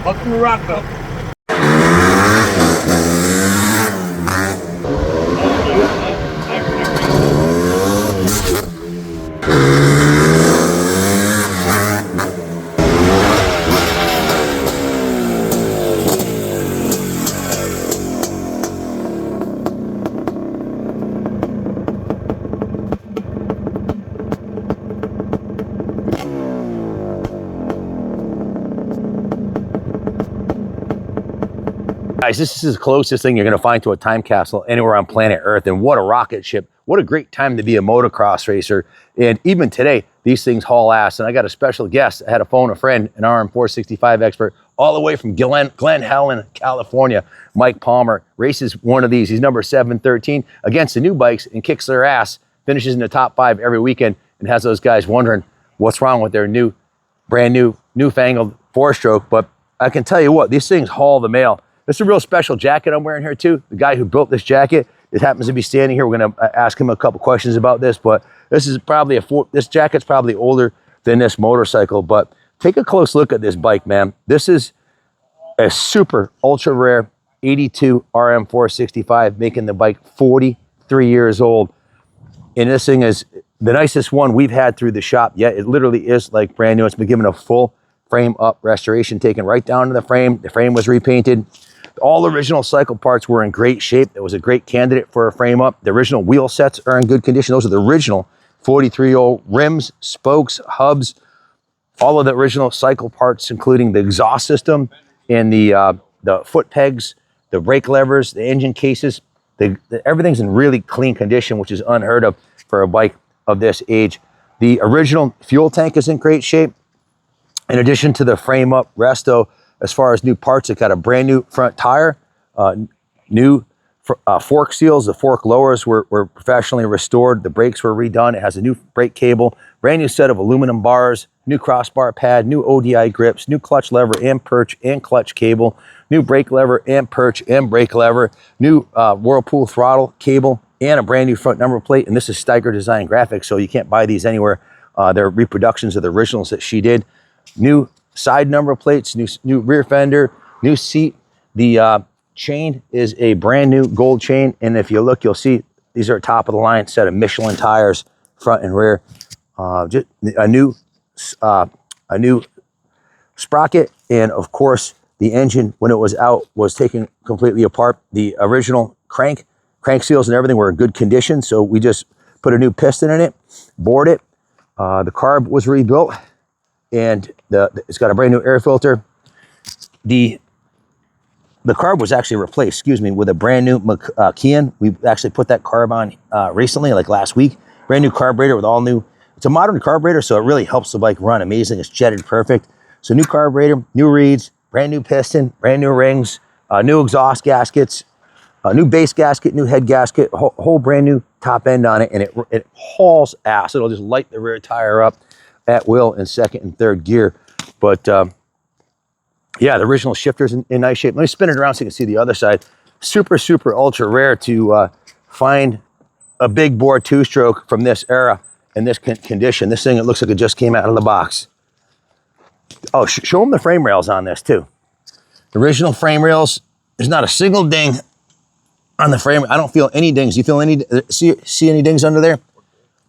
Welcome to Rockville. Guys, this is the closest thing you're going to find to a time capsule anywhere on planet Earth. And what a rocket ship. What a great time to be a motocross racer. And even today, these things haul ass. And I got a special guest. I had to phone a friend, an RM465 expert, all the way from Glen Helen, California. Mike Palmer races one of these. He's number 713 against the new bikes and kicks their ass. Finishes in the top 5 every weekend and has those guys wondering what's wrong with their brand new, newfangled 4-stroke. But I can tell you what, these things haul the mail. This is a real special jacket I'm wearing here too. The guy who built this jacket, it happens to be standing here. We're gonna ask him a couple questions about this, but this is probably this jacket's probably older than this motorcycle, but take a close look at this bike, man. This is a super ultra rare 82 RM465, making the bike 43 years old. And this thing is the nicest one we've had through the shop yet. It literally is like brand new. It's been given a full frame up restoration, taken right down to the frame. The frame was repainted. All original cycle parts were in great shape. It was a great candidate for a frame up. The original wheel sets are in good condition. Those are the original 43-year-old rims, spokes, hubs, all of the original cycle parts, including the exhaust system and the foot pegs, the brake levers, the engine cases. Everything's in really clean condition, which is unheard of for a bike of this age. The original fuel tank is in great shape. In addition to the frame up resto, as far as new parts, it got a brand new front tire, new fork seals. The fork lowers were professionally restored. The brakes were redone. It has a new brake cable, brand new set of aluminum bars, new crossbar pad, new ODI grips, new clutch lever and perch and clutch cable, new brake lever and perch and brake lever, new Whirlpool throttle cable, and a brand new front number plate. And this is Steiger Design Graphics, so you can't buy these anywhere. They're reproductions of the originals that she did. New side number plates, new rear fender, new seat. The chain is a brand new gold chain, and if you look, you'll see these are top of the line set of Michelin tires, front and rear. Just a new sprocket, and of course the engine, when it was out, was taken completely apart. The original crank seals and everything were in good condition, so we just put a new piston in it, bored it. The carb was rebuilt, and it's got a brand new air filter. The carb was actually replaced, excuse me, with a brand new Kian. We actually put that carb on recently, like last week. Brand new carburetor with all new. It's a modern carburetor, so it really helps the bike run amazing. It's jetted perfect. So new carburetor, new reeds, brand new piston, brand new rings, new exhaust gaskets, new base gasket, new head gasket, whole brand new top end on it, and it hauls ass. It'll just light the rear tire up at will in second and third gear. But yeah, the original shifter's in nice shape. Let me spin it around so you can see the other side. Super, super ultra rare to find a big bore 2-stroke from this era in this condition. This thing, it looks like it just came out of the box. Oh, show them the frame rails on this too. The original frame rails, there's not a single ding on the frame. I don't feel any dings. You feel any, see any dings under there?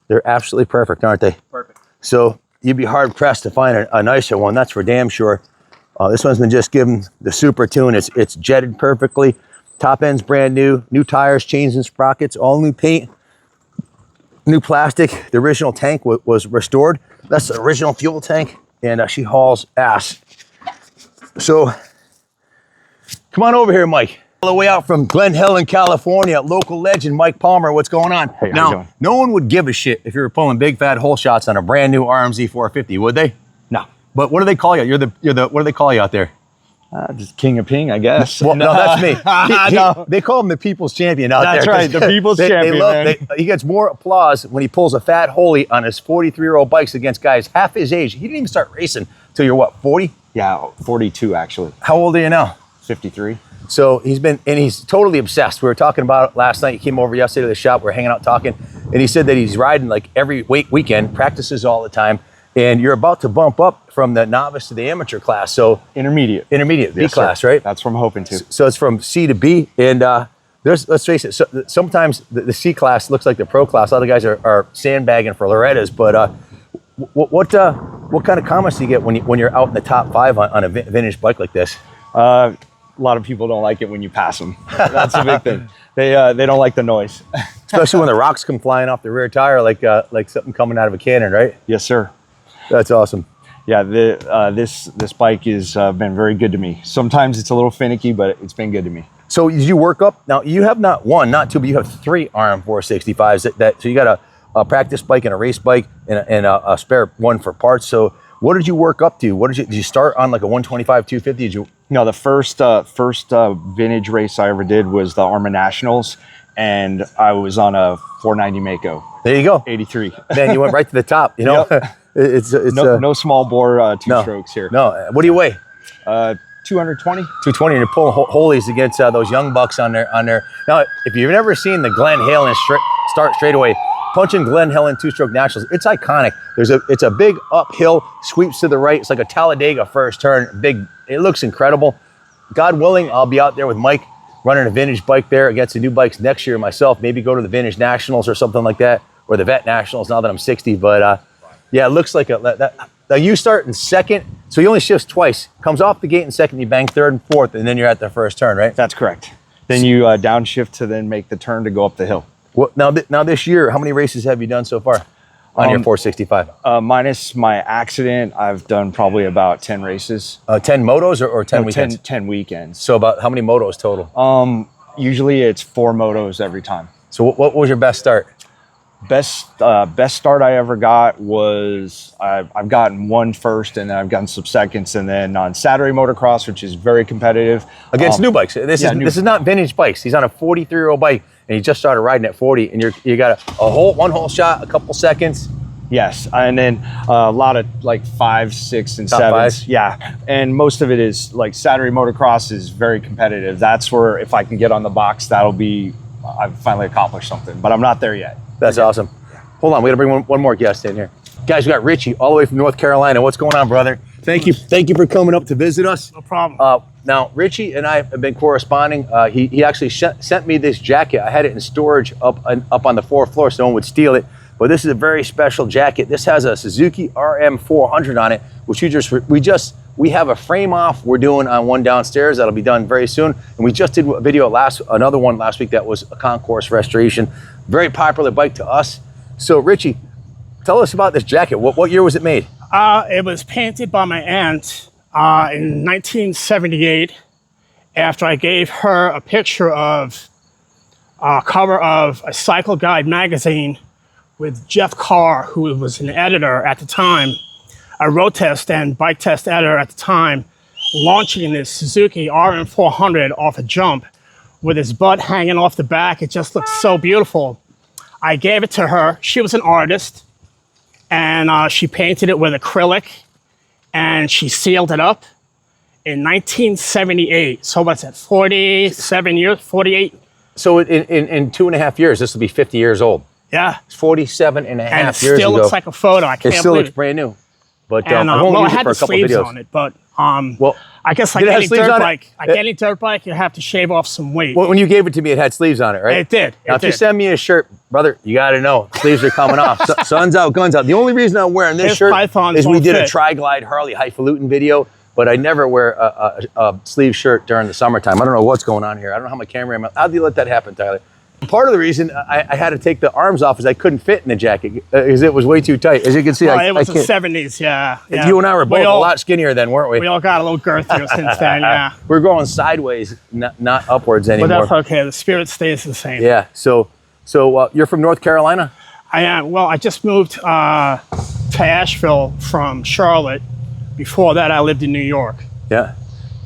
They're absolutely perfect, aren't they? Perfect. So you'd be hard pressed to find a nicer one, that's for damn sure. This one's been just given the super tune. It's jetted perfectly. Top end's brand new. New tires, chains, and sprockets, all new paint, new plastic. The original tank was restored. That's the original fuel tank, and she hauls ass. So come on over here, Mike. All the way out from Glen Helen, California, local legend Mike Palmer. What's going on? Hey, how you now, doing? No one would give a shit if you were pulling big fat hole shots on a brand new RMZ 450, would they? No. But what do they call you? You're the what do they call you out there? Just King of Ping, I guess. Well, no, that's me. No. They call him the people's champion out there. That's right, the people's champion. He gets more applause when he pulls a fat holy on his 43-year-old bikes against guys half his age. He didn't even start racing till you're what, 40? Yeah, 42 actually. How old are you now? 53. So he's totally obsessed. We were talking about it last night. He came over yesterday to the shop. We were hanging out talking, and he said that he's riding like every weekend, practices all the time. And you're about to bump up from the novice to the amateur class. So intermediate, B yes, class, sir. right? That's what I'm hoping to. So it's from C to B. And let's face it, sometimes the C class looks like the pro class. A lot of guys are sandbagging for Loretta's, but what kind of comments do you get when you're out in the top 5 on a vintage bike like this? A lot of people don't like it when you pass them. That's a big thing. They don't like the noise. Especially when the rocks come flying off the rear tire like something coming out of a cannon, right? Yes, sir. That's awesome. Yeah, this bike has been very good to me. Sometimes it's a little finicky, but it's been good to me. So did you work up? Now you have not 1, not 2, but you have 3 RM465s. So you got a practice bike and a race bike and a spare one for parts. So what did you work up to? Did you start on like a 125, 250? No, the first vintage race I ever did was the Arma Nationals, and I was on a 490 Mako. There you go. 83. Man, you went right to the top. You know, Yep. it's no small bore two-strokes here. No. What do you weigh? 220. 220, and you're pulling holies against those young bucks on there. Now, if you've never seen the Glenn Halen start straightaway, punching Glenn Helen 2-stroke nationals, it's iconic. It's a big uphill, sweeps to the right. It's like a Talladega first turn. Big. It looks incredible. God willing, I'll be out there with Mike running a vintage bike there against the new bikes next year myself. Maybe go to the vintage nationals or something like that, or the vet nationals now that I'm 60. But yeah, it looks like now you start in second, so he only shifts twice. Comes off the gate in second, you bang third and fourth, and then you're at the first turn, right? That's correct. Then you downshift to then make the turn to go up the hill. Well, now this year, how many races have you done so far on your 465? Minus my accident, I've done probably about 10 races. 10 motos or 10 weekends? 10 weekends. So about how many motos total? Usually it's 4 motos every time. So what was your best start? Best start I ever got was I've gotten 1 first, and then I've gotten some seconds, and then on Saturday motocross, which is very competitive against new bikes. This is not vintage bikes. He's on a 43-year-old bike, and he just started riding at 40, and you got one whole shot, a couple seconds. Yes, and then a lot of like 5, 6, and Top 7s. fives? Yeah, and most of it is like Saturday motocross is very competitive. That's where if I can get on the box, I've finally accomplished something. But I'm not there yet. That's awesome. Hold on, we gotta bring one more guest in here. Guys, we got Richie all the way from North Carolina. What's going on, brother? Thank you for coming up to visit us. No problem. Now, Richie and I have been corresponding. He actually sent me this jacket. I had it in storage up on the 4th floor so no one would steal it. But this is a very special jacket. This has a Suzuki RM400 on it, which we have a frame off we're doing on one downstairs. That'll be done very soon. And we just did a video another one last week that was a concourse restoration. Very popular bike to us. So Richie, tell us about this jacket. What year was it made? It was painted by my aunt in 1978 after I gave her a picture of a cover of a Cycle Guide magazine with Jeff Carr, who was an editor at the time, a road test and bike test editor at the time, launching this Suzuki RM400 off a jump with his butt hanging off the back. It just looked so beautiful. I gave it to her. She was an artist, and she painted it with acrylic, and she sealed it up in 1978. So what's that, 47 years, 48? So in 2.5 years, this will be 50 years old. Yeah. It's 47 and a half and years it ago. still looks like a photo. I can't it still believe looks brand new. But and, I've only I used it had for a the couple sleeves videos. on it, but well, I guess like did it have any sleeves dirt on it? bike, any dirt bike, you have to shave off some weight. Well, when you gave it to me, it had sleeves on it, right? It did. Now, if you send me a shirt, brother, you got to know sleeves are coming off. Sun's out, guns out. The only reason I'm wearing this His shirt pythons is we won't did a fit. Tri-Glide Harley highfalutin video, but I never wear a sleeve shirt during the summertime. I don't know what's going on here. I don't know how my camera. How do you let that happen, Tyler? Part of the reason I had to take the arms off is I couldn't fit in the jacket because it was way too tight. As you can see, it was the 70s, yeah. You and I were both a lot skinnier then, weren't we? We all got a little girthier since then, yeah. We're going sideways, not upwards anymore. But that's okay. The spirit stays the same. Yeah. So you're from North Carolina? I am. Well, I just moved to Asheville from Charlotte. Before that, I lived in New York. Yeah.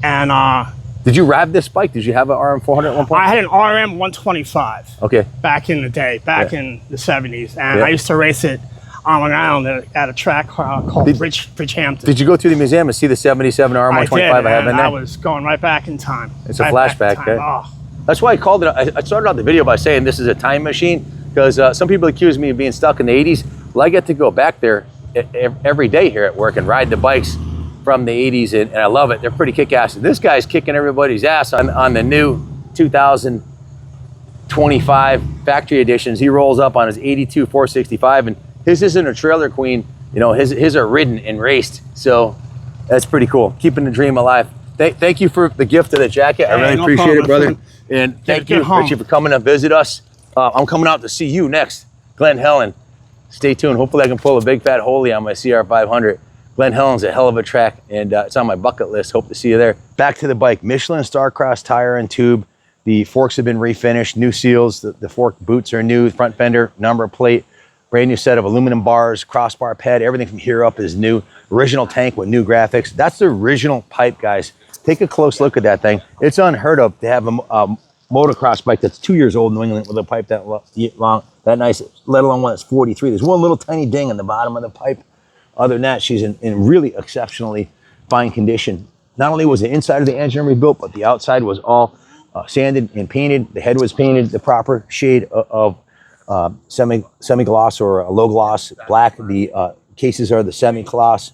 And did you ride this bike? Did you have an RM400 at one point? I had an RM125. Okay. Back in the day, in the 70s. And I used to race it on Long Island at a track called Bridgehampton. Did you go to the museum and see the 77 RM125 I have in there? I was going right back in time. It's a flashback, okay? Oh. That's why I called it. I started out the video by saying this is a time machine because some people accuse me of being stuck in the 80s. Well, I get to go back there every day here at work and ride the bikes from the 80s, and I love it. They're pretty kick-ass. This guy's kicking everybody's ass on the new 2025 factory editions. He rolls up on his 82 465, and his isn't a trailer queen. You know, his are ridden and raced. So that's pretty cool. Keeping the dream alive. Thank you for the gift of the jacket. I really appreciate it, brother. And thank you, Richie, for coming to visit us. I'm coming out to see you next, Glen Helen. Stay tuned. Hopefully I can pull a big fat holy on my CR500. Glen Helen's a hell of a track, and it's on my bucket list. Hope to see you there. Back to the bike. Michelin Starcross tire and tube. The forks have been refinished. New seals. The fork boots are new. Front fender, number plate. Brand new set of aluminum bars, crossbar pad. Everything from here up is new. Original tank with new graphics. That's the original pipe, guys. Take a close look at that thing. It's unheard of to have a motocross bike that's 2 years old in New England with a pipe that long, that nice, let alone one that's 43. There's one little tiny ding in the bottom of the pipe. Other than that, she's in really exceptionally fine condition. Not only was the inside of the engine rebuilt, but the outside was all sanded and painted. The head was painted the proper shade of semi-gloss or a low gloss black. The cases are the semi-gloss.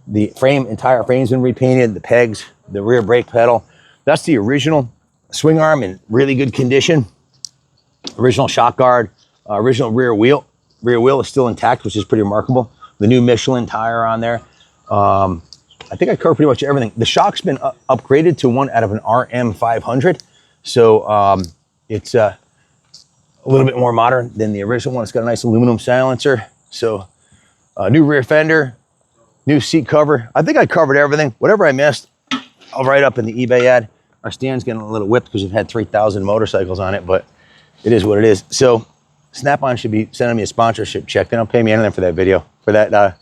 The entire frame's been repainted. The pegs, the rear brake pedal. That's the original swing arm in really good condition. Original shock guard, original rear wheel. Rear wheel is still intact, which is pretty remarkable. The new Michelin tire on there. I think I covered pretty much everything. The shock's been upgraded to one out of an RM500. So it's a little bit more modern than the original one. It's got a nice aluminum silencer. So new rear fender, new seat cover. I think I covered everything. Whatever I missed, I'll write up in the eBay ad. Our stand's getting a little whipped because we've had 3,000 motorcycles on it, but it is what it is. So Snap-on should be sending me a sponsorship check. They don't pay me anything for that video, for the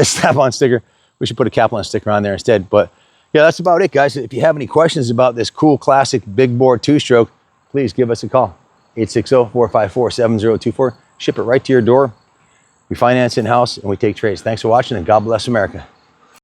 Snap-on sticker. We should put a Kaplan sticker on there instead. But yeah, that's about it, guys. If you have any questions about this cool classic big bore two-stroke, please give us a call. 860-454-7024. Ship it right to your door. We finance in-house and we take trades. Thanks for watching, and God bless America.